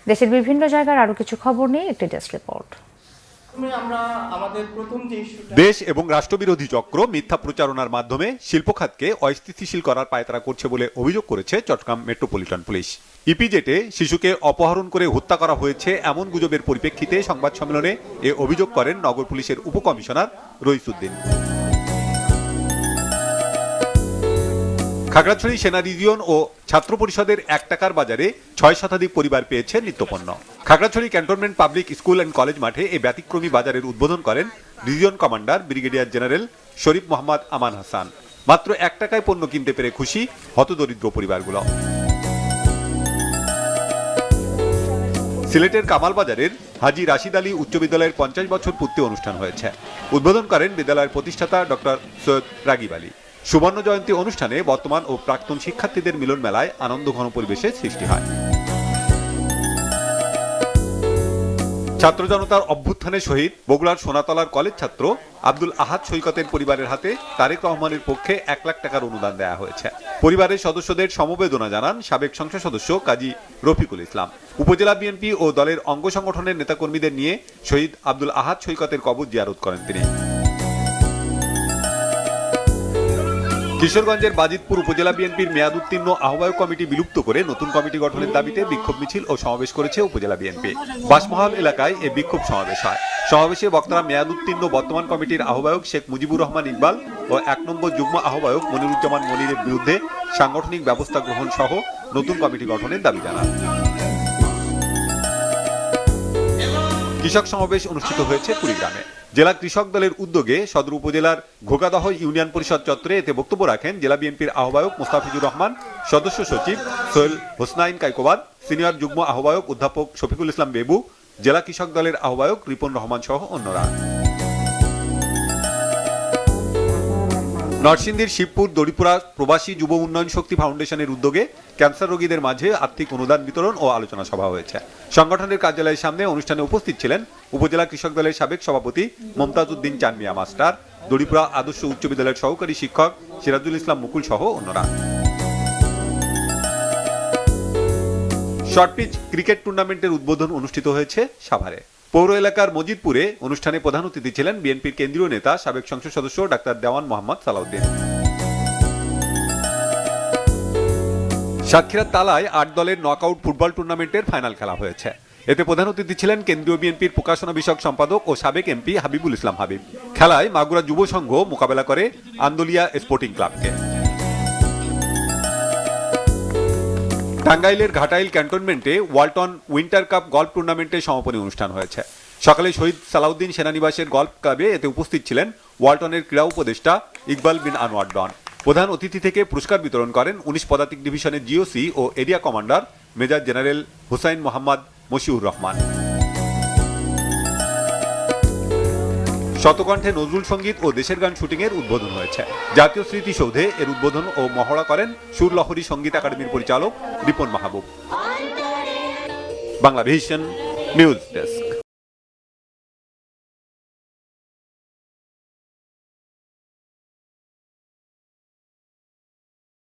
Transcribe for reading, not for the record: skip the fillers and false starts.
দেশের বিভিন্ন জায়গার আরো কিছু খবর নিয়ে একটি ডেস্ক রিপোর্ট। দেশ এবং রাষ্ট্রবিরোধী চক্র মিথ্যা প্রচারণার মাধ্যমে শিল্প খাতকে অস্থিতিশীল করার পায়তারা করছে বলে অভিযোগ করেছে চট্টগ্রাম মেট্রোপলিটন পুলিশ। ইপিজেটে শিশুকে অপহরণ করে হত্যা করা হয়েছে এমন গুজবের পরিপ্রেক্ষিতে সংবাদ সম্মেলনে এ অভিযোগ করেন নগর পুলিশের উপকমিশনার রইসুদ্দিন। খাগড়াছড়ি সেনা রিজিয়ন ও ছাত্র পরিষদের 1 টাকার বাজারে 6 শতাধিক পরিবার পেয়েছে নিত্যপণ্য। Khagrachari cantonment public school and college মাঠে এই ব্যতিক্রমী বাজারের উদ্বোধন করেন region commander brigadier general Sharif Mohammad Aman Hasan. মাত্র 1 টাকায় পণ্য কিনতে পেরে খুশি হতদরিদ্র পরিবারগুলো। সিলেটের কামাল বাজারের হাজী রাশিদ আলী উচ্চ বিদ্যালয়ের 50 বছর পূর্তি অনুষ্ঠান হয়েছে। উদ্বোধন করেন বিদ্যালয়ের প্রতিষ্ঠাতা ডক্টর সৈয়দ রাগিব আলী। সুবর্ণ জয়ন্তী অনুষ্ঠানে বর্তমান ও প্রাক্তন শিক্ষার্থীদের মিলন মেলায় আনন্দঘন পরিবেশের সৃষ্টি হয়। ছাত্র জনতার অভ্যুত্থানে শহীদ বগুড়ার সোনাতলার কলেজ ছাত্র আব্দুল আহাদ সৈকতের পরিবারের হাতে তারেক রহমানের পক্ষে 1 লাখ টাকার অনুদান দেওয়া হয়েছে। পরিবারের সদস্যদের সমবেদনা জানান সাবেক সংসদ সদস্য কাজী রফিকুল ইসলাম। উপজেলা বিএনপি ও দলের অঙ্গ সংগঠনের নেতাকর্মীদের নিয়ে শহীদ আব্দুল আহাদ সৈকতের কবর জিয়ারত করেন তিনি। কিশোরগঞ্জের বাজিতপুর উপজেলা বিএনপির মেয়াদ উত্তীর্ণ আহ্বায়ক কমিটি বিলুপ্ত করে নতুন কমিটি গঠনের দাবিতে বিক্ষোভ মিছিল ও সমাবেশ করেছে উপজেলা বিএনপি। বাসমহল এলাকায় এ বিক্ষোভ সমাবেশ হয়। সমাবেশে বক্তারা মেয়াদ উত্তীর্ণ বর্তমান কমিটির আহ্বায়ক শেখ মুজিবুর রহমান ইকবাল ও 1 নম্বর যুগ্ম আহ্বায়ক মনিরুজ্জামান মনিরের বিরুদ্ধে সাংগঠনিক ব্যবস্থা গ্রহণ সহ নতুন কমিটি গঠনের দাবি জানান। কৃষক সমাবেশ অনুষ্ঠিত হয়েছে কুড়িগ্রামে। জেলা কৃষক দলের উদ্যোগে সদর উপজেলার ঘোগাদহ ইউনিয়ন পরিষদ চত্বরে এতে বক্তব্য রাখেন জেলা বিএনপির আহ্বায়ক মোস্তাফিজুর রহমান, সদস্য সচিব সোহেল হোসনাইন কাইকোবাদ, সিনিয়র যুগ্ম আহ্বায়ক অধ্যাপক শফিকুল ইসলাম বেবু, জেলা কৃষক দলের আহ্বায়ক রিপন রহমান সহ অন্যরা। নরসিংদীর শিবপুর দড়িপুরা প্রবাসী যুব উন্নয়ন শক্তি ফাউন্ডেশনের উদ্যোগে ক্যান্সার রোগীদের মাঝে আর্থিক অনুদান বিতরণ ও আলোচনা সভা হয়েছে। সংগঠনের কার্যালয়ের সামনে অনুষ্ঠানে উপস্থিত ছিলেন উপজেলা কৃষক দলের সাবেক সভাপতি মমতাজ উদ্দিন চানমিয়া মাস্টার, দড়িপুরা আদর্শ উচ্চ বিদ্যালয়ের সহকারী শিক্ষক সিরাজুল ইসলাম মুকুল সহ অন্যরা। শর্টপিচ ক্রিকেট টুর্নামেন্টের উদ্বোধন অনুষ্ঠিত হয়েছে সাভারে। পৌর এলাকার মজিদপুরে অনুষ্ঠানে প্রধান অতিথি ছিলেন বিএনপির কেন্দ্রীয় নেতা সাবেক সংসদ সদস্য ডাক্তার দেওয়ান মোহাম্মদ সালাউদ্দিন। সাতক্ষীরার তালায় 8 দলের নকআউট ফুটবল টুর্নামেন্টের ফাইনাল খেলা হয়েছে। এতে প্রধান অতিথি ছিলেন কেন্দ্রীয় বিএনপির প্রকাশনা বিষয়ক সম্পাদক ও সাবেক এমপি হাবিবুল ইসলাম হাবিব। খেলায় মাগুরা যুব সংঘ মোকাবেলা করে আন্দোলিয়া স্পোর্টিং ক্লাবকে। টাঙ্গাইলের ঘাটাইল ক্যান্টনমেন্টে ওয়ালটন উইন্টার কাপ গল্ফ টুর্নামেন্টের সমাপনী অনুষ্ঠান হয়েছে। সকালে শহীদ সালাউদ্দিন সেনানিবাসের গল্ফ ক্লাবে এতে উপস্থিত ছিলেন ওয়ালটনের ক্রীড়া উপদেষ্টা ইকবাল বিন আনোয়ার ডন। প্রধান অতিথি থেকে পুরস্কার বিতরণ করেন 19 পদাতিক ডিভিশনের জিওসি ও area commander major general Hussain Mohammad Mashiur Rahman. শতকণ্ঠে নজরুল সঙ্গীত ও দেশের গান শুটিং এর উদ্বোধন হয়েছে। জাতীয় স্মৃতিসৌধে এর উদ্বোধন ও মহড়া করেন সুরলহরী সঙ্গীত একাডেমির পরিচালক রিপন মাহবুব। Banglavision news desk.